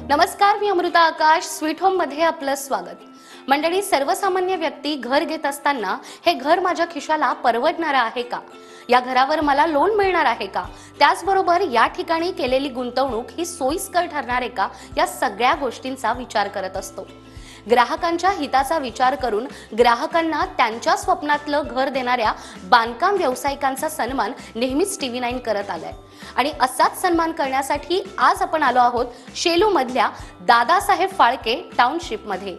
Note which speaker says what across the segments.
Speaker 1: नमस्कार, मी अमृता आकाश. Sweet home मध्ये आपलं स्वागत. मंडळी, सर्वसामान्य व्यक्ती घर घेत असताना हे घर माझ्या खिशाला परवडणार आहे का, या घरावर मला लोन मिळणार आहे का, त्याचबरोबर या ठिकाणी केलेली गुंतवणूक ही सोयीस्कर ठरणार आहे का, या सगळ्या गोष्टींचा विचार करत असतो. ग्राहकांच्या हिताचा विचार करून ग्राहकांना त्यांच्या स्वप्नातलं घर देणाऱ्या बांधकाम व्यावसायिकांचा सन्मान नेहमीच TV9 करत आलाय. आणि असाच सन्मान करण्यासाठी आज आपण आलो आहोत शेलू मधल्या दादासाहेब फाळके टाउनशिप मध्ये.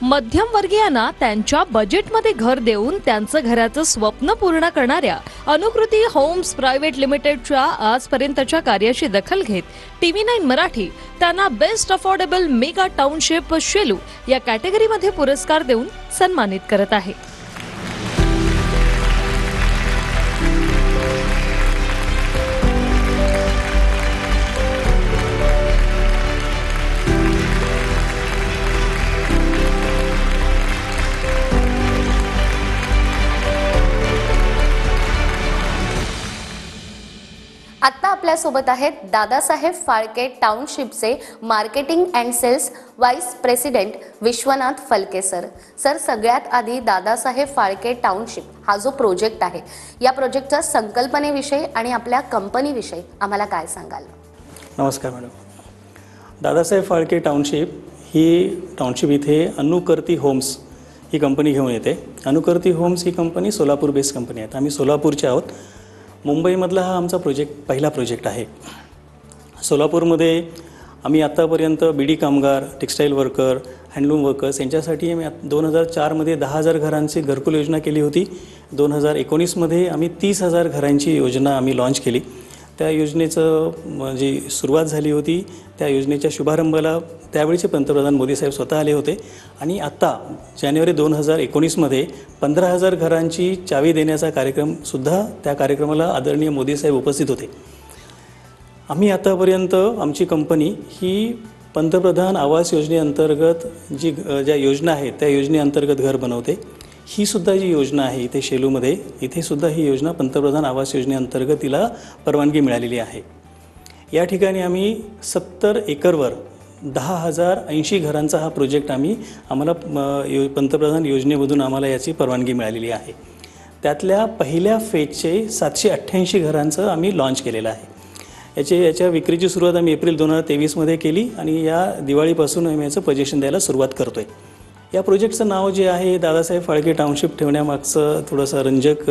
Speaker 2: मध्यमवर्गीयांना त्यांच्या बजेटमध्ये घर देऊन त्यांचं घराचं स्वप्न पूर्ण करणाऱ्या अनुकृती होम्स प्रायव्हेट लिमिटेडच्या आजपर्यंतच्या कार्याची दखल घेत TV9 मराठी त्यांना best affordable mega township Shelu या कॅटेगरीमध्ये पुरस्कार देऊन सन्मानित करत आहे.
Speaker 1: आता आपल्या सोबत आहेत दादासाहेब फाळके टाउनशिपचे marketing and sales vice president Vishwanath Phalke sir. सगळ्यात आधी दादासाहेब फाळके टाउनशिप हा जो प्रोजेक्ट आहे, या प्रोजेक्टच्या संकल्पनेविषयी आणि आपल्या कंपनीविषयी आम्हाला काय सांगाल?
Speaker 3: नमस्कार मॅडम. दादासाहेब फाळके टाउनशिप ही टाउनशिप इथे अनुकर्ती होम्स ही कंपनी घेऊन येते. अनुकर्ती होम्स ही कंपनी सोलापूर बेस्ड कंपनी आहे. आम्ही सोलापूरचे आहोत. मुंबईमधला हा आमचा पहिला प्रोजेक्ट आहे. सोलापूरमध्ये आम्ही आत्तापर्यंत बीडी कामगार, टेक्स्टाईल वर्कर, हँडलूम वर्कर्स यांच्यासाठी आम्ही 2004मध्ये 10,000 घरांची घरकुल योजना केली होती. 2019मध्ये आम्ही 30,000 घरांची योजना आम्ही लॉन्च केली. त्या योजनेचं जी सुरुवात झाली होती, त्या योजनेच्या शुभारंभाला त्यावेळीचे पंतप्रधान मोदी साहेब स्वतः आले होते. आणि आत्ता जानेवारी 2019मध्ये 15,000 घरांची चावी देण्याचा कार्यक्रमसुद्धा, त्या कार्यक्रमाला आदरणीय मोदी साहेब उपस्थित होते. आम्ही आतापर्यंत आमची कंपनी ही पंतप्रधान आवास योजनेअंतर्गत ज्या योजना आहेत त्या योजनेअंतर्गत घर बनवते. ही सुद्धा जी योजना आहे इथे शेलूमध्ये, इथे सुद्धा ही योजना पंतप्रधान आवास योजनेअंतर्गत तिला परवानगी मिळालेली आहे. या ठिकाणी आम्ही 70 एकरवर 10,080 घरांचा हा प्रोजेक्ट आम्हाला पंतप्रधान योजनेमधून आम्हाला याची परवानगी मिळालेली आहे. त्यातल्या पहिल्या फेजचे 788 घरांचं आम्ही लॉन्च केलेलं आहे. याच्या विक्रीची सुरुवात आम्ही एप्रिल 2023मध्ये केली आणि या दिवाळीपासून आम्ही याचं पोझिशन द्यायला सुरुवात करतो आहे. या प्रोजेक्टचं नाव जे आहे दादासाहेब फाळके टाउनशिप ठेवण्यामागचं थोडंसं रंजक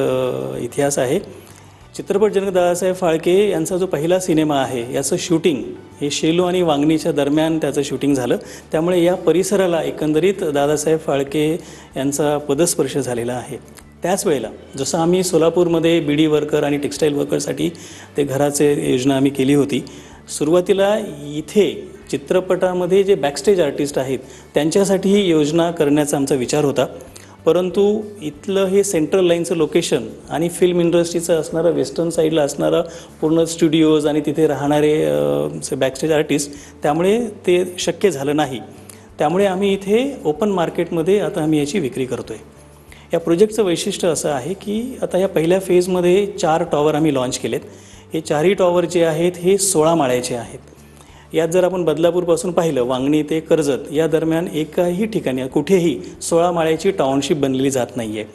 Speaker 3: इतिहास आहे. चित्रपट जनक दादासाहेब फाळके यांचा जो पहिला सिनेमा आहे याचं शूटिंग हे शेलू आणि वांगणीच्या दरम्यान त्याचं शूटिंग झालं. त्यामुळे या परिसराला एकंदरीत दादासाहेब फाळके यांचा पदस्पर्श झालेला आहे. त्याच वेळेला जसं आम्ही सोलापूरमध्ये बीडी वर्कर आणि टेक्स्टाईल वर्करसाठी ते घराचे योजना आम्ही केली होती, सुरुवातीला इथे चित्रपटामध्ये जे बॅकस्टेज आर्टिस्ट आहेत त्यांच्यासाठी ही योजना करण्याचा आमचा विचार होता. परंतु इथलं हे सेंट्रल लाईनचं लोकेशन आणि फिल्म इंडस्ट्रीचं असणारं, वेस्टर्न साईडला असणारं पूर्ण स्टुडिओज आणि तिथे राहणारे बॅकस्टेज आर्टिस्ट, त्यामुळे ते शक्य झालं नाही. त्यामुळे आम्ही इथे ओपन मार्केटमध्ये आता आम्ही याची विक्री करतो आहे. या प्रोजेक्टचं वैशिष्ट्य असं आहे की आता या पहिल्या फेजमध्ये 4 टॉवर आम्ही लॉन्च केलेत. हे 4ही टॉवर जे आहेत हे 16 माळ्याचे आहेत. यात जर आपण बदलापूरपासून पाहिलं, वांगणी ते कर्जत या दरम्यान एकाही ठिकाणी कुठेही 16 माळ्याची टाउनशिप बनलेली जात नाही आहे.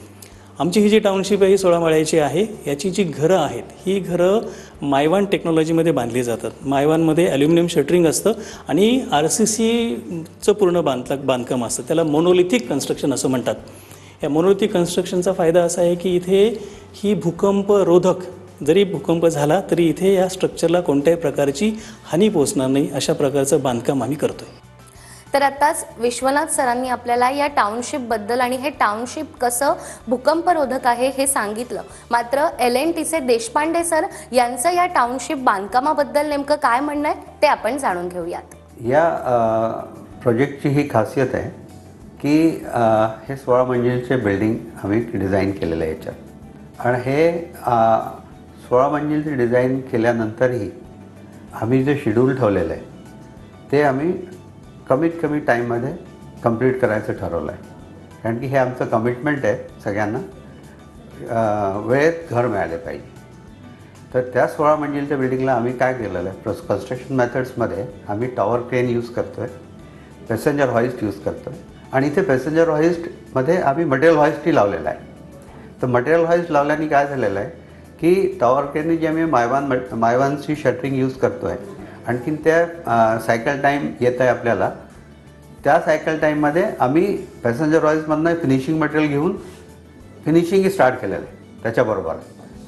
Speaker 3: आमची ही जी टाउनशिप आहे ही 16 माळ्याची आहे. याची जी घरं आहेत ही घरं मायवान टेक्नॉलॉजीमध्ये बांधली जातात. मायवानमध्ये ॲल्युमिनियम शटरिंग असतं आणि RCCचं पूर्ण बांधकाम असतं. त्याला मोनोलिथिक कन्स्ट्रक्शन असं म्हणतात. या मोनोलिथिक कन्स्ट्रक्शनचा फायदा असा आहे की इथे ही भूकंपरोधक, जरी भूकंप झाला तरी इथे या स्ट्रक्चरला कोणत्याही प्रकारची हानी पोहोचणार नाही, अशा प्रकारचं बांधकाम आम्ही करतोय.
Speaker 1: तर आताच विश्वनाथ सरांनी आपल्याला या टाउनशिपबद्दल आणि हे टाउनशिप कसं भूकंपरोधक आहे हे सांगितलं. मात्र LNTचे देशपांडे सर यांचं या टाउनशिप बांधकामाबद्दल नेमकं काय म्हणणं आहे ते आपण जाणून घेऊयात.
Speaker 4: या प्रोजेक्टची ही खासियत आहे की हे 16 मंजिलचे बिल्डिंग आम्ही डिझाईन केलेलं आहे याच्यात. आणि हे 16 मंजिलचे डिझाईन केल्यानंतरही आम्ही जे शेड्यूल ठेवलेलं आहे ते आम्ही कमीत कमी टाईममध्ये कंप्लीट करायचं ठरवलं आहे. कारण की हे आमचं कमिटमेंट आहे सगळ्यांना वेळेत घर मिळाले पाहिजे. तर त्या 16 मंजिलच्या बिल्डिंगला आम्ही काय केलेलं आहे, कन्स्ट्रक्शन मेथड्समध्ये आम्ही टॉवर क्रेन यूज करतो आहे, पॅसेंजर हॉइस्ट यूज करतो आहे आणि इथे पॅसेंजर हॉइस्टमध्ये आम्ही मटेरियल हॉइस्टही लावलेला आहे. तर मटेरियल हॉइस्ट लावल्याने काय झालेलं आहे की टॉवर क्रेनने जे आम्ही मायवानची शटरिंग यूज करतो आहे, आणखीन त्या सायकल टाईम येत आहे आपल्याला, त्या सायकल टाईममध्ये आम्ही पॅसेंजर हॉइस्टमधनं फिनिशिंग मटेरियल घेऊन फिनिशिंग स्टार्ट केलेलं आहे त्याच्याबरोबर.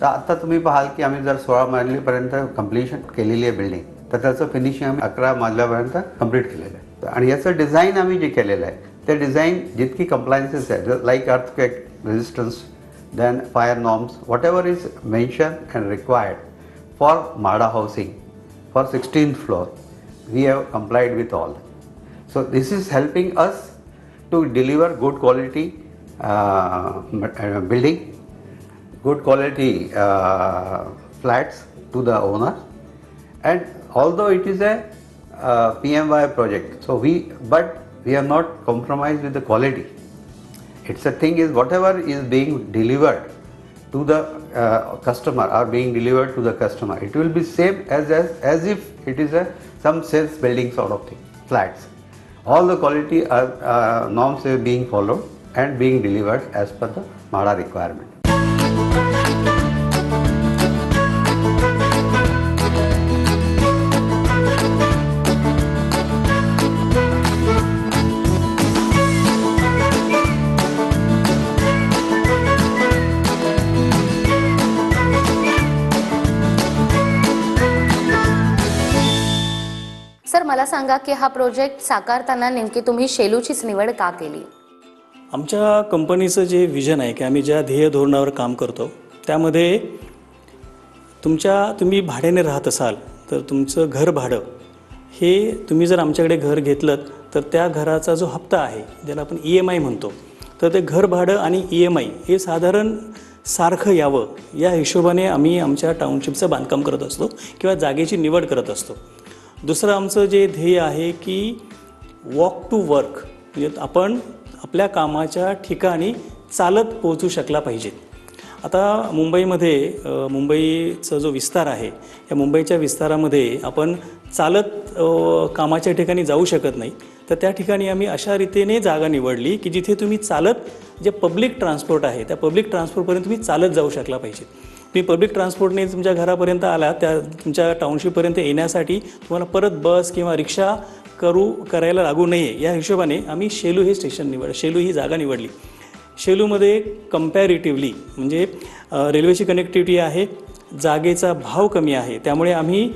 Speaker 4: तर आता तुम्ही पाहाल की आम्ही जर 16 मजलीपर्यंत कंप्लिशन केलेली आहे बिल्डिंग, तर त्याचं फिनिशिंग आम्ही 11 मजल्यापर्यंत कंप्लीट केलेलं आहे. आणि याचं डिझाईन आम्ही जे केलेलं आहे ते डिझाईन जितकी कंप्लायन्सेस आहे, like earthquake resistance, then fire norms, whatever is mentioned and required for MHADA housing for 16th floor, we have complied with all. So this is helping us to deliver good quality building, good quality flats to the owner. And although it is a PMY project, so but we have not compromised with the quality. It's a thing is whatever is being delivered to the customer or being delivered to the customer, it will be same as if it is some sales building sort of thing, flats. All the quality norms are being followed and being delivered as per the MHADA requirement.
Speaker 1: Sir, मला सांगा की हा project साकारताना नेमकी तुम्ही शेलूचीच निवड का केली?
Speaker 3: आमच्या कंपनीचं जे विजन आहे की आम्ही ज्या ध्येय धोरणावर काम करतो त्यामध्ये तुम्ही भाड्याने राहत असाल तर तुमचं घर भाडं हे तुम्ही जर आमच्याकडे घर घेतलं तर त्या घराचा जो हप्ता आहे ज्याला आपण EMI म्हणतो, तर ते घर भाडं आणि EMI हे साधारण सारखं यावं या हिशोबाने आम्ही आमच्या टाउनशिपचं बांधकाम करत असतो किंवा जागेची निवड करत असतो. दुसरं आमचं जे ध्येय आहे की वॉक टू वर्क, म्हणजे आपण आपल्या कामाच्या ठिकाणी चालत पोहोचू शकला पाहिजे. आता मुंबईचा जो विस्तार आहे या मुंबईच्या विस्तारामध्ये आपण चालत कामाच्या ठिकाणी जाऊ शकत नाही, तर त्या ठिकाणी आम्ही अशा रीतीने जागा निवडली की जिथे तुम्ही चालत जे पब्लिक ट्रान्सपोर्ट आहे त्या पब्लिक ट्रान्सपोर्टपर्यंत तुम्ही चालत जाऊ शकला पाहिजे. तुम्ही पब्लिक ट्रान्सपोर्टने तुमच्या घरापर्यंत आला, त्या तुमच्या टाउनशिपपर्यंत येण्यासाठी तुम्हाला परत बस किंवा रिक्षा करायला लागू नये या हिशोबाने आम्ही शेलू हे शेलू ही जागा निवडली. शेलूमध्ये कम्पॅरेटिव्हली म्हणजे रेल्वेची कनेक्टिव्हिटी आहे, जागेचा भाव कमी आहे, त्यामुळे आम्ही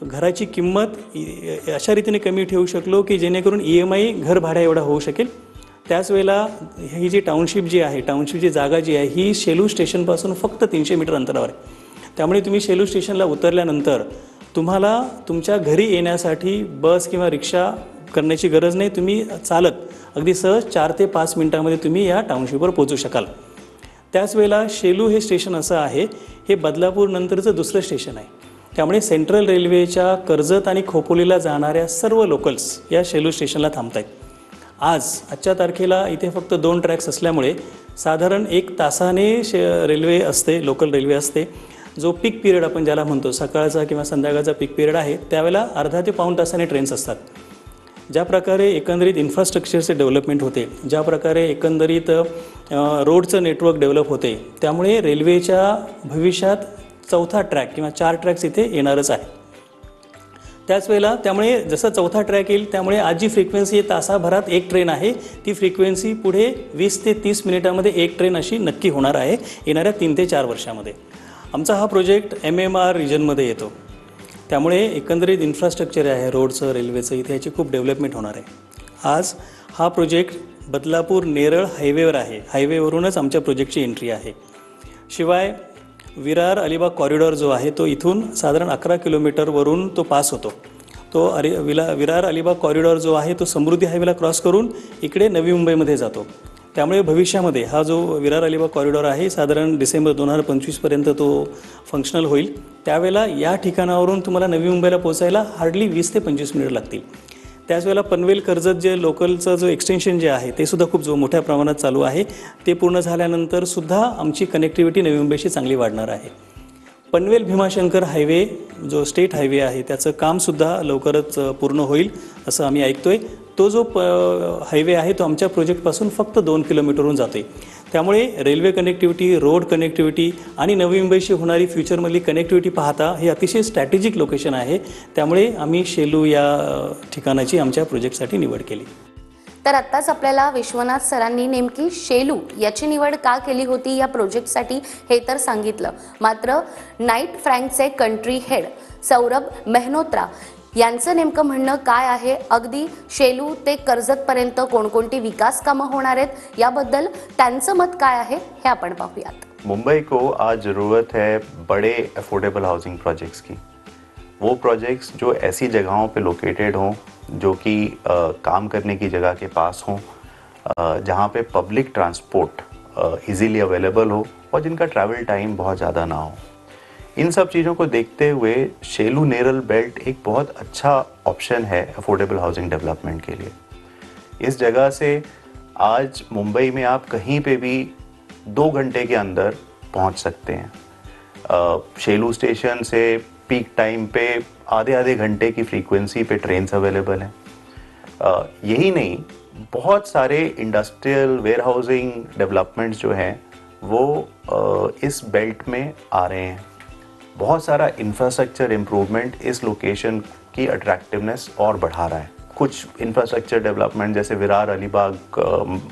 Speaker 3: घराची किंमत अशा रीतीने कमी ठेवू शकलो की जेणेकरून EMI घर भाड्या एवढा होऊ शकेल. त्याच वेळेला ही जी टाउनशिपची जागा जी आहे ही शेलू स्टेशनपासून फक्त 300 मीटर अंतरावर आहे. त्यामुळे तुम्ही शेलू स्टेशनला उतरल्यानंतर तुम्हाला तुमच्या घरी येण्यासाठी बस किंवा रिक्षा करण्याची गरज नाही. तुम्ही चालत अगदी सहज 4 ते 5 मिनिटांमध्ये तुम्ही या टाउनशिपवर पोहोचू शकाल. त्याच वेळेला शेलू हे स्टेशन असं आहे, हे बदलापूर नंतरचं दुसरं स्टेशन आहे. त्यामुळे सेंट्रल रेल्वेच्या कर्जत आणि खोपोलीला जाणाऱ्या सर्व लोकल्स या शेलू स्टेशनला थांबत आहेत. आजच्या तारखेला इथे फक्त 2 ट्रॅक्स असल्यामुळे साधारण 1 तासाने रेल्वे असते, लोकल रेल्वे असते. जो पीक पिरियड आपण ज्याला म्हणतो, सकाळचा किंवा संध्याकाळचा पीक पिरियड आहे, त्यावेळेला अर्धा ते पाऊण तासाने ट्रेन्स असतात. ज्या प्रकारे एकंदरीत इन्फ्रास्ट्रक्चरचे डेव्हलपमेंट होते, ज्या प्रकारे एकंदरीत रोडचं नेटवर्क डेव्हलप होते, त्यामुळे रेल्वेच्या भविष्यात 4था ट्रॅक किंवा 4 ट्रॅक्स इथे येणारच आहे. त्याच वेळेला त्यामुळे जसं 4था ट्रॅक येईल त्यामुळे आज जी फ्रिक्वेन्सी तासाभरात 1 ट्रेन आहे ती फ्रिक्वेन्सी पुढे 20 ते 30 मिनिटामध्ये 1 ट्रेन अशी नक्की होणार आहे येणाऱ्या 3 ते 4 वर्षामध्ये. आमचा हा प्रोजेक्ट MMR रिजनमध्ये येतो, त्यामुळे एकंदरीत इन्फ्रास्ट्रक्चर आहे रोडचं, रेल्वेचं, इथे याची खूप डेव्हलपमेंट होणार आहे. आज हा प्रोजेक्ट बदलापूर नेरळ हायवेवर आहे, हायवेवरूनच आमच्या प्रोजेक्टची एंट्री आहे. शिवाय विरार अलिबाग कॉरिडॉर जो आहे तो इथून साधारण 11 किलोमीटरवरून तो पास होतो. तो विरार अलिबाग कॉरिडॉर जो आहे तो समृद्धी हायवेला क्रॉस करून इकडे नवी मुंबईमध्ये जातो. त्यामुळे भविष्यामध्ये हा जो विरार अलिबाग कॉरिडॉर आहे साधारण डिसेंबर 2025पर्यंत तो फंक्शनल होईल. त्यावेळेला या ठिकाणावरून तुम्हाला नवी मुंबईला पोहोचायला हार्डली 20 ते 25 मिनिट लागतील. त्याच वेळेला पनवेल कर्जत जे लोकलचं जो एक्सटेन्शन जे आहे ते सुद्धा खूप मोठ्या प्रमाणात चालू आहे. ते पूर्ण झाल्यानंतर सुद्धा आमची कनेक्टिव्हिटी नवी मुंबईशी चांगली वाढणार आहे. पनवेल भीमाशंकर हायवे जो स्टेट हायवे आहे त्याचं कामसुद्धा लवकरच पूर्ण होईल असं आम्ही ऐकतोय. तो जो हायवे आहे तो आमच्या प्रोजेक्टपासून फक्त 2 किलोमीटरहून जातो आहे. त्यामुळे रेल्वे कनेक्टिव्हिटी, रोड कनेक्टिव्हिटी आणि नवी मुंबईशी होणारी फ्युचरमधली कनेक्टिव्हिटी पाहता हे अतिशय स्ट्रॅटेजिक लोकेशन आहे. त्यामुळे आम्ही शेलू या ठिकाणाची आमच्या प्रोजेक्टसाठी निवड केली.
Speaker 1: तर आत्ताच आपल्याला विश्वनाथ सरांनी नेमकी शेलू याची निवड का केली होती या प्रोजेक्टसाठी हे तर सांगितलं. मात्र नाईट फ्रँकचे कंट्री हेड सौरभ मेहनोत्रा यांचं नेमकं म्हणणं काय आहे, अगदी शेलू ते कर्जतपर्यंत कोणकोणती विकास कामं होणार आहेत याबद्दल त्यांचं मत काय आहे हे आपण पाहूयात.
Speaker 5: मुंबई को आज ज़रूरत है बड़े अफोर्डेबल हाउसिंग प्रोजेक्ट्स की. वो प्रोजेक्ट्स जो ऐसी जगहों पे लोकेटेड हों जो कि काम करने की जगह के पास हों, जहाँ पे पब्लिक ट्रांसपोर्ट इजीली अवेलेबल हो और जिनका ट्रैवल टाइम बहुत ज़्यादा ना हो. इन सब चीज़ों को देखते हुए शेलू नेरल बेल्ट एक बहुत अच्छा ऑप्शन है अफोर्डेबल हाउसिंग डेवलपमेंट के लिए. इस जगह से आज मुंबई में आप कहीं पे भी 2 घंटे के अंदर पहुंच सकते हैं. शेलू स्टेशन से पीक टाइम पे आधे घंटे की फ्रीक्वेंसी पे ट्रेन्स अवेलेबल हैं. यही नहीं, बहुत सारे इंडस्ट्रियल वेयरहाउसिंग डेवलपमेंट्स जो हैं वो इस बेल्ट में आ रहे हैं. बहुत सारा इंफ्रास्ट्रक्चर इम्प्रूवमेंट इस लोकेशन की अट्रैक्टिवनेस और बढ़ा रहा है. कुछ इंफ्रास्ट्रक्चर डेवलपमेंट जैसे Virar Alibag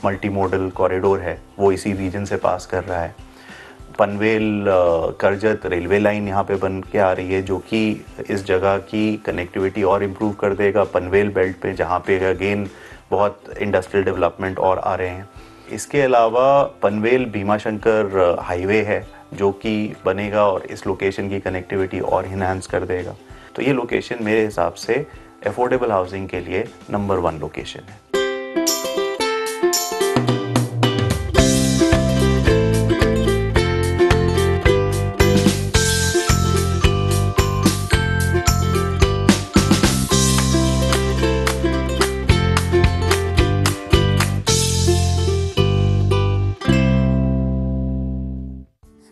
Speaker 5: multi modal corridor है वो इसी रीजन से पास कर रहा है. पनवेल करजत रेलवे लाइन यहाँ पे बन के आ रही है जो कि इस जगह की कनेक्टिविटी और इम्प्रूव कर देगा पनवेल बेल्ट पे, जहाँ पे अगेन बहुत इंडस्ट्रियल डेवलपमेंट और आ रहे हैं. इसके अलावा पनवेल भीमाशंकर हाईवे है जो कि बनेगा और इस लोकेशन की कनेक्टिविटी और इन्हांस कर देगा. तो ये लोकेशन मेरे हिसाब से अफोर्डेबल हाउसिंग के लिए नंबर 1 लोकेशन है.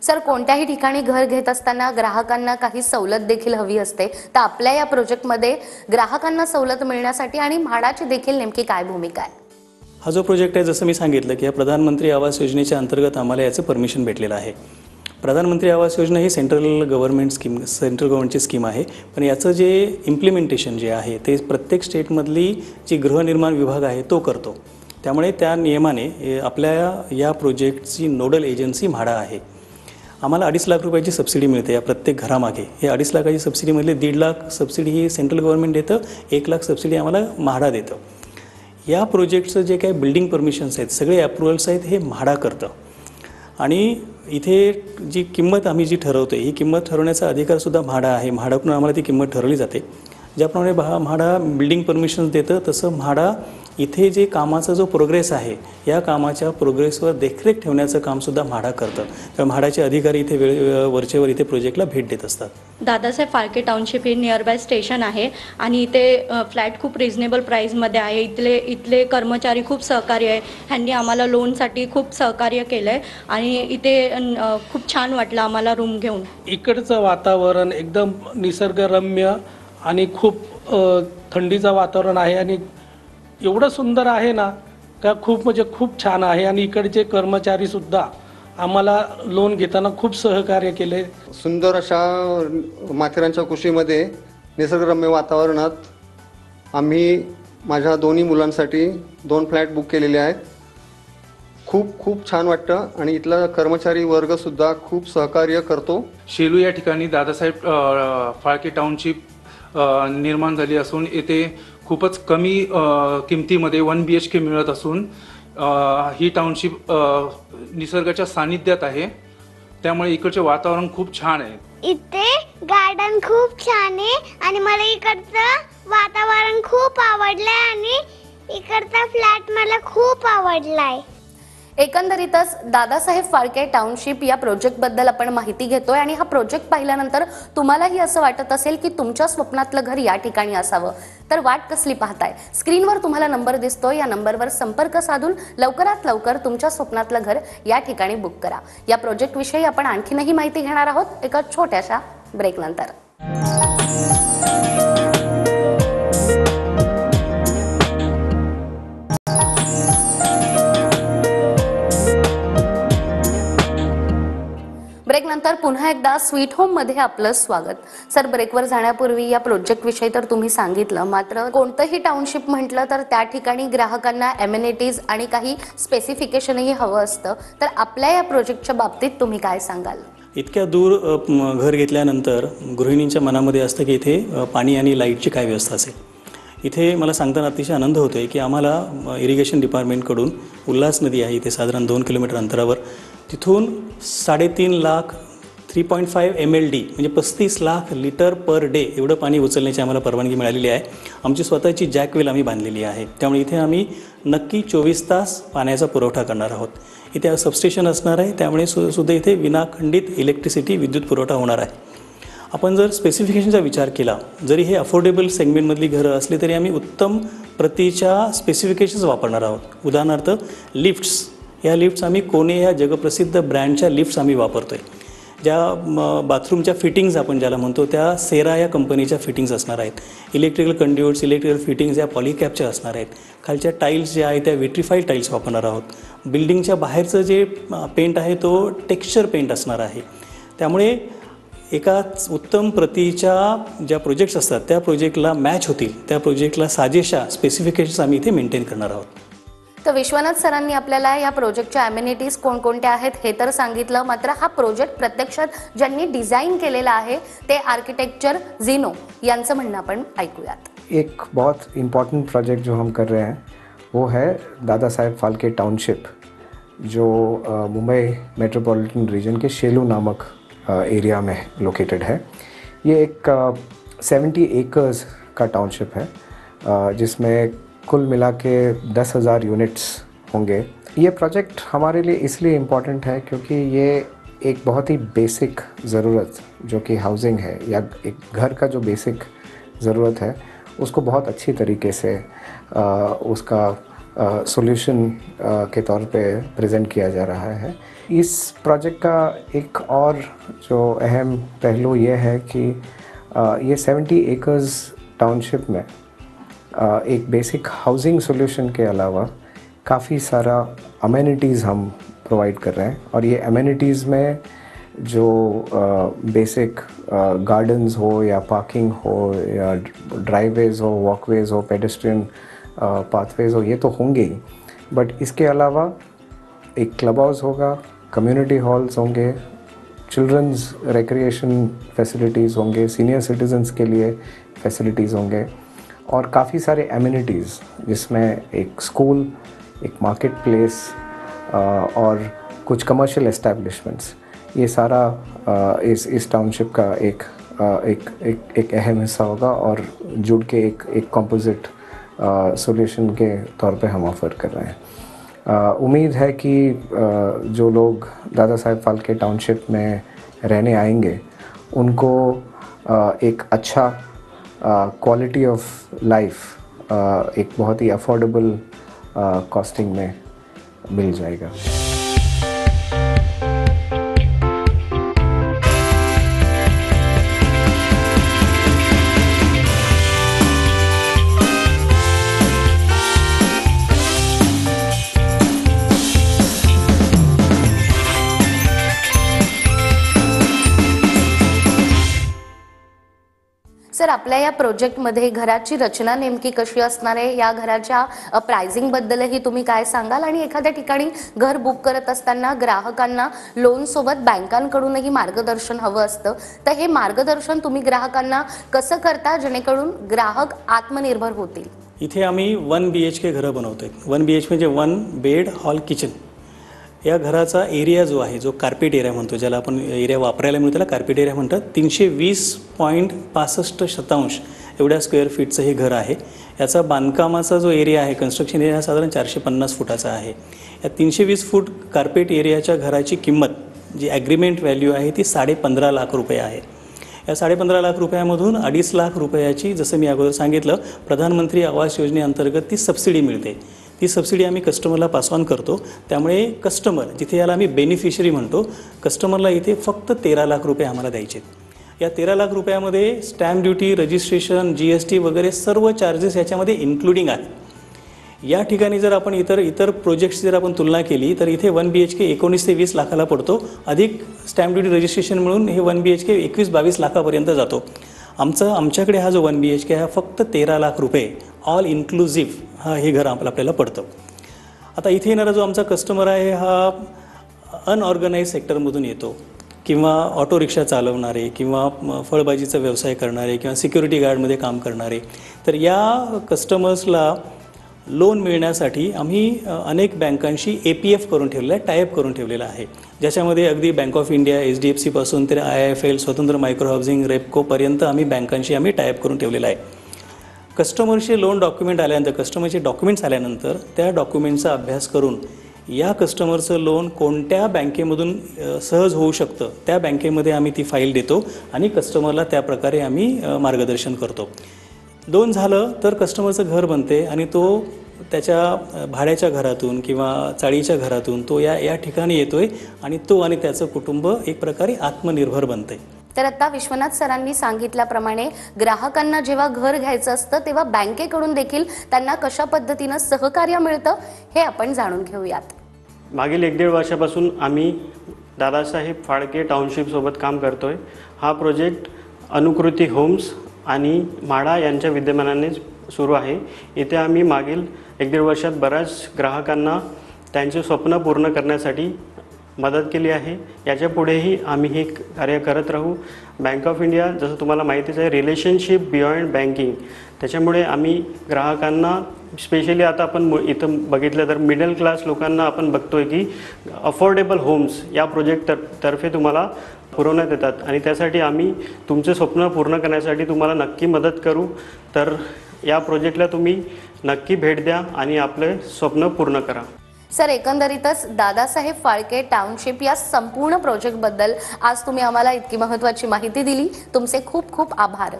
Speaker 1: सर, कोणत्याही ठिकाणी घर घेत असताना ग्राहकांना काही सवलत देखील हवी असते, तर आपल्या या प्रोजेक्टमध्ये ग्राहकांना सवलत मिळण्यासाठी आणि म्हाडाची देखील नेमकी काय भूमिका आहे?
Speaker 3: हा जो प्रोजेक्ट आहे, जसं मी सांगितलं की या प्रधानमंत्री आवास योजनेच्या अंतर्गत आम्हाला याचं परमिशन भेटलेलं आहे. प्रधानमंत्री आवास योजना ही सेंट्रल गव्हर्नमेंटची स्कीम आहे. पण याचं जे इम्प्लिमेंटेशन जे आहे ते प्रत्येक स्टेटमधली जी गृहनिर्माण विभाग आहे तो करतो. त्यामुळे त्या नियमाने आपल्या या प्रोजेक्टची नोडल एजन्सी म्हाडा आहे. आम्हाला 2.5 लाख रुपयाची सबसिडी मिळते या प्रत्येक घरामागे. हे 2.5 लाखाची सबसिडीमधले 1.5 लाख सबसिडी ही सेंट्रल गव्हर्नमेंट देतं, 1 लाख सबसिडी आम्हाला म्हाडा देतं. या प्रोजेक्टचं जे काही बिल्डिंग परमिशन्स आहेत, सगळे अप्रुव्हल्स आहेत, हे म्हाडा करतं. आणि इथे जी किंमत आम्ही जी ठरवतो ही किंमत ठरवण्याचा अधिकारसुद्धा म्हाडा आहे. म्हाडाकडून आम्हाला ती किंमत ठरवली जाते. ज्याप्रमाणे म्हाडा बिल्डिंग परमिशन्स देतं तसं म्हाडा इथे जे कामाचा जो प्रोग्रेस आहे या कामाच्या प्रोग्रेसवर देखरेख ठेवण्याचं कामसुद्धा म्हाडा करतं. तर म्हाडाचे अधिकारी इथे वरचेवर इथे प्रोजेक्टला भेट देत असतात.
Speaker 6: दादासाहेब फाळके टाउनशिप ही नियरबाय स्टेशन आहे आणि इथे फ्लॅट खूप रिजनेबल प्राईजमध्ये आहे. इथले कर्मचारी खूप सहकार्य आहे. ह्यांनी आम्हाला लोनसाठी खूप सहकार्य केलं आहे आणि इथे खूप छान वाटलं आम्हाला रूम घेऊन.
Speaker 7: इकडचं वातावरण एकदम निसर्गरम्य आणि खूप थंडीचं वातावरण आहे आणि एवढं सुंदर आहे ना का खूप म्हणजे खूप छान आहे. आणि इकडचे कर्मचारीसुद्धा आम्हाला लोन घेताना खूप सहकार्य केले.
Speaker 8: सुंदर अशा माथेरानच्या कुशीमध्ये निसर्गरम्य वातावरणात आम्ही माझ्या दोन्ही मुलांसाठी 2 फ्लॅट बुक केलेले आहेत. खूप छान वाटतं आणि इथला कर्मचारी वर्गसुद्धा खूप सहकार्य करतो.
Speaker 9: शेलू या ठिकाणी दादासाहेब फाळके टाउनशिप निर्माण झाली असून येथे खूपच कमी किमतीमध्ये 1 BHK मिळत असून ही टाउनशिप निसर्गाच्या सानिध्यात आहे. त्यामुळे इकडचे वातावरण खूप छान आहे.
Speaker 10: इथे गार्डन खूप छान आहे आणि मला इकडचं वातावरण खूप आवडलंय आणि इकडचा फ्लॅट मला खूप आवडलाय.
Speaker 1: एकंदरीतच दादासाहेब फाळके टाउनशिप या प्रोजेक्टबद्दल आपण माहिती घेतोय आणि हा प्रोजेक्ट पाहिल्यानंतर तुम्हालाही असं वाटत असेल की तुमच्या स्वप्नातलं घर या ठिकाणी असावं, तर वाट कसली पाहताय? स्क्रीनवर तुम्हाला नंबर दिसतोय, या नंबरवर संपर्क साधून लवकरात लवकर तुमच्या स्वप्नातलं घर या ठिकाणी बुक करा. या प्रोजेक्टविषयी आपण आणखीनही माहिती घेणार आहोत एका छोट्याशा ब्रेकनंतर. ब्रेकनंतर पुन्हा एकदा स्वीट होम मध्ये आपलं स्वागत. सर, ब्रेकवर जाण्यापूर्वी या प्रोजेक्ट विषयी तर तुम्ही सांगितलं, मात्र कोणतंही टाउनशिप म्हटलं तर त्या ठिकाणी ग्राहकांना एम्युनिटीज आणि काही स्पेसिफिकेशनही हवं असतं, तर आपल्या या प्रोजेक्टच्या बाबतीत तुम्ही काय सांगाल?
Speaker 3: इतक्या दूर घर घेतल्यानंतर गृहिणींच्या मनामध्ये असतं की इथे पाणी आणि लाईटची काय व्यवस्था असेल. इथे मला सांगताना अतिशय आनंद होतो आहे की आम्हाला इरिगेशन डिपार्टमेंटकडून उल्हास नदी आहे इथे साधारण 2 किलोमीटर अंतरावर, तिथून 3.5 लाख 3.5 MLD म्हणजे 35 लाख लिटर पर डे एवढं पाणी उचलण्याची आम्हाला परवानगी मिळालेली आहे. आमची स्वतःची जॅकवेल आम्ही बांधलेली आहे, त्यामुळे इथे आम्ही नक्की 24 तास पाण्याचा पुरवठा करणार आहोत. इथे सबस्टेशन असणार आहे, त्यामुळे सुद्धा इथे विनाखंडित इलेक्ट्रिसिटी विद्युत पुरवठा होणार आहे. आपण जर स्पेसिफिकेशनचा विचार केला, जरी हे अफोर्डेबल सेगमेंटमधली घरं असली तरी आम्ही उत्तम प्रतीच्या स्पेसिफिकेशन्स वापरणार आहोत. उदाहरणार्थ लिफ्ट्स, या लिफ्ट्स आम्ही कोने या जगप्रसिद्ध ब्रँडच्या लिफ्ट्स आम्ही वापरतो आहे. ज्या बाथरूमच्या फिटिंग्स आपण ज्याला म्हणतो त्या सेरा या कंपनीच्या फिटिंग्स असणार आहेत. इलेक्ट्रिकल कंड्युट्स, इलेक्ट्रिकल फिटिंग्स या पॉलिकॅपच्या असणार आहेत. खालच्या टाईल्स ज्या आहेत त्या विट्रिफाईड टाईल्स वापरणार आहोत. बिल्डिंगच्या बाहेरचं जे पेंट आहे तो टेक्स्चर पेंट असणार आहे. त्यामुळे एका उत्तम प्रतीच्या ज्या प्रोजेक्ट्स असतात त्या प्रोजेक्टला मॅच होतील, त्या प्रोजेक्टला साजेशा स्पेसिफिकेशन्स आम्ही इथे मेंटेन करणार आहोत.
Speaker 1: तर विश्वनाथ सरांनी आपल्याला या प्रोजेक्टच्या ॲम्युनिटीज कोणकोणत्या आहेत हे तर सांगितलं, मात्र हा प्रोजेक्ट प्रत्यक्षात ज्यांनी डिझाईन केलेला आहे ते आर्किटेक्चर झिनो यांचं म्हणणं आपण ऐकूयात.
Speaker 11: एक बहुत इम्पॉर्टेंट प्रोजेक्ट जो हम कर रहे हैं वो है दादा साहेब फाल्के टाउनशिप, जो मुंबई मेट्रोपॉलिटन रीजन के शेलू नामक एरिया में लोकेटेड है. ये एक 70 एकर्स का टाउनशिप है, जिसमें कुल मिला के 10,000 यूनिट्स होंगे. ये प्रोजेक्ट हमारे लिए इसलिए इम्पॉर्टेंट है क्योंकि ये एक बहुत ही बेसिक ज़रूरत जो कि हाउसिंग है या एक घर का जो बेसिक ज़रूरत है उसको बहुत अच्छी तरीके से उसका सॉल्यूशन के तौर पे प्रेजेंट किया जा रहा है. इस प्रोजेक्ट का एक और जो अहम पहलू ये है कि ये 70 एकर्स टाउनशिप में एक बेसिक हाउसिंग सॉल्यूशन के अलावा काफ़ी सारा अमेनिटीज़ हम प्रोवाइड कर रहे हैं. और ये अमेनिटीज़ में जो बेसिक गार्डन्स हो या पार्किंग हो या ड्राइवेज़ हो, वॉकवेज़ हो, पेडेस्ट्रियन पाथवेज़ हो, ये तो होंगे ही, बट इसके अलावा एक क्लब हाउस होगा, कम्युनिटी हॉल्स होंगे, चिल्ड्रंस रिक्रिएशन फैसिलिटीज़ होंगे, सीनियर सिटीजन्स के लिए फैसिलिटीज़ होंगे और काफ़ी सारे एमिनिटीज़ जिसमें एक स्कूल, एक मार्केट प्लेस और कुछ कमर्शियल एस्टैब्लिशमेंट्स, ये सारा इस टाउनशिप का एक अहम हिस्सा होगा और जुड़ के एक कंपोजिट सॉल्यूशन के तौर पे हम ऑफ़र कर रहे हैं. उम्मीद है कि जो लोग दादा साहेब फाल्के टाउनशिप में रहने आएंगे उनको एक अच्छा क्वालिटी ऑफ लाइफ एक बहुत ही अफोर्डेबल कॉस्टिंग में मिल जाएगा.
Speaker 1: सर, आपल्या या प्रोजेक्टमध्ये घराची रचना नेमकी कशी असणार आहे, या घराच्या प्राइसिंगबद्दलही तुम्ही काय सांगाल? आणि एखाद्या ठिकाणी घर बुक करत असताना ग्राहकांना लोनसोबत बँकांकडूनही मार्गदर्शन हवं असतं, तर हे मार्गदर्शन तुम्ही ग्राहकांना कसं करता जेणेकरून ग्राहक आत्मनिर्भर होतील?
Speaker 3: इथे आम्ही 1 BHK घरं बनवतोय. 1 BHK म्हणजे 1 बेड हॉल किचन. या घराचा एरिया जो आहे, जो कार्पेट एरिया म्हणतो, ज्याला आपण एरिया वापरायला मिळतो त्याला कार्पेट एरिया म्हणतात, 320.65 शतांश एवढ्या स्क्वेअर फीटचं हे घर आहे. याचा बांधकामाचा जो एरिया आहे, कन्स्ट्रक्शन एरिया साधारण 450 फुटाचा आहे. या 320 फूट कार्पेट एरियाच्या घराची किंमत जी ॲग्रीमेंट व्हॅल्यू आहे ती 15.5 लाख रुपये आहे. या 15.5 लाख रुपयामधून 2.5 लाख रुपयाची, जसं मी अगोदर सांगितलं, प्रधानमंत्री आवास योजनेअंतर्गत ती सबसिडी मिळते. ती सबसिडी आम्ही कस्टमरला पास ऑन करतो. त्यामुळे कस्टमर, जिथे याला आम्ही बेनिफिशरी म्हणतो, कस्टमरला इथे फक्त 13 लाख रुपये आम्हाला द्यायचे. या 13 लाख रुपयामध्ये स्टॅम्प ड्युटी, रजिस्ट्रेशन, GST वगैरे सर्व चार्जेस याच्यामध्ये इन्क्लुडिंग आहेत. या ठिकाणी जर आपण इतर प्रोजेक्ट्सची जर आपण तुलना केली तर इथे 1 BHK 19 ते 20 लाखाला पडतो. अधिक स्टॅम्प ड्युटी, रजिस्ट्रेशन मिळून हे 1 BHK 21-22 लाखापर्यंत जातो. आमच्याकडे हा जो 1 BHK हा फक्त 13 लाख रुपये ऑल इन्क्लुझिव्ह हे घर आपल्याला पडतं. आता इथे येणारा जो आमचा कस्टमर आहे हा अनऑर्गनाइज सेक्टरमधून येतो, किंवा ऑटो रिक्षा चालवणारे, किंवा फळभाजीचा व्यवसाय करणारे, किंवा सिक्युरिटी गार्डमध्ये काम करणारे. तर या कस्टमर्सला लोन मिळण्यासाठी आम्ही अनेक बँकांशी APF करून ठेवलेलं आहे, टायअप करून ठेवलेलं आहे, ज्याच्यामध्ये अगदी बँक ऑफ इंडिया, HDFC पासून तर IIFL, स्वतंत्र मायक्रो हाऊसिंग, रेपकोपर्यंत आम्ही टायअप करून ठेवलेलं आहे. कस्टमरचे लोन डॉक्युमेंट आल्यानंतर, कस्टमरचे डॉक्युमेंट्स आल्यानंतर त्या डॉक्युमेंटचा अभ्यास करून या कस्टमरचं लोन कोणत्या बँकेमधून सहज होऊ शकतं त्या बँकेमध्ये आम्ही ती फाईल देतो आणि कस्टमरला त्या प्रकारे आम्ही मार्गदर्शन करतो. 2 झालं तर कस्टमरचं घर बनते आणि तो त्याच्या भाड्याच्या घरातून किंवा चाळीच्या घरातून तो या ठिकाणी येतोय आणि तो आणि त्याचं कुटुंब एक प्रकारे आत्मनिर्भर बनते.
Speaker 1: तर आता विश्वनाथ सरांनी सांगितल्याप्रमाणे ग्राहकांना जेव्हा घर घ्यायचं असतं तेव्हा बँकेकडून देखील त्यांना कशा पद्धतीनं सहकार्य मिळतं हे आपण जाणून घेऊयात.
Speaker 12: मागील 1-1.5 वर्षापासून आम्ही दादासाहेब फाळके टाउनशिपसोबत काम करतोय. हा प्रोजेक्ट अनुकृती होम्स आणि म्हाडा यांच्या विद्यमानाने सुरू आहे. इथे आम्ही मागील 1-1.5 वर्षात बऱ्याच ग्राहकांना त्यांचे स्वप्न पूर्ण करण्यासाठी मदत केली आहे. याच्या पुढेही आम्ही हे कार्य करत राहू. बँक ऑफ इंडिया, जसं तुम्हाला माहितीच आहे, रिलेशनशिप बियॉन्ड बँकिंग, त्याच्यामुळे आम्ही ग्राहकांना स्पेशली आता आपण इथं बघितलं तर मिडल क्लास लोकांना आपण बघतोय की अफोर्डेबल होम्स या प्रोजेक्ट तर्फे तुम्हाला पुरवण्यात येतात आणि त्यासाठी आम्ही तुमचे स्वप्न पूर्ण करण्यासाठी तुम्हाला नक्की मदत करू. तर या प्रोजेक्टला तुम्ही नक्की भेट द्या आणि आपले स्वप्न पूर्ण करा.
Speaker 1: सर, एकंदरीतच दादासाहेब फाळके टाउनशिप या संपूर्ण प्रोजेक्टबद्दल आज तुम्ही आम्हाला इतकी महत्त्वाची माहिती दिली. तुमचे खूप खूप आभार.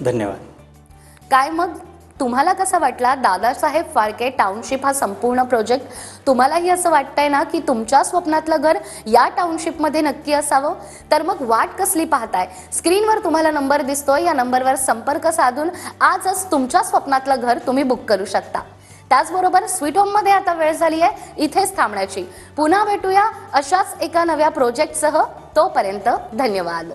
Speaker 3: धन्यवाद.
Speaker 1: काय मग तुम्हाला कसा वाटला दादासाहेब फाळके टाउनशिप हा संपूर्ण प्रोजेक्ट? तुम्हालाही असं वाटतंय ना की तुमच्या स्वप्नातलं घर या टाउनशिपमध्ये नक्की असावं? तर मग वाट कसली पाहताय? स्क्रीनवर तुम्हाला नंबर दिसतोय, या नंबरवर संपर्क साधून आजच तुमच्या स्वप्नातलं घर तुम्ही बुक करू शकता. त्याचबरोबर स्वीट होममध्ये आता वेळ झाली आहे इथेच थांबण्याची. पुन्हा भेटूया अशाच एका नव्या प्रोजेक्टसह. तोपर्यंत धन्यवाद.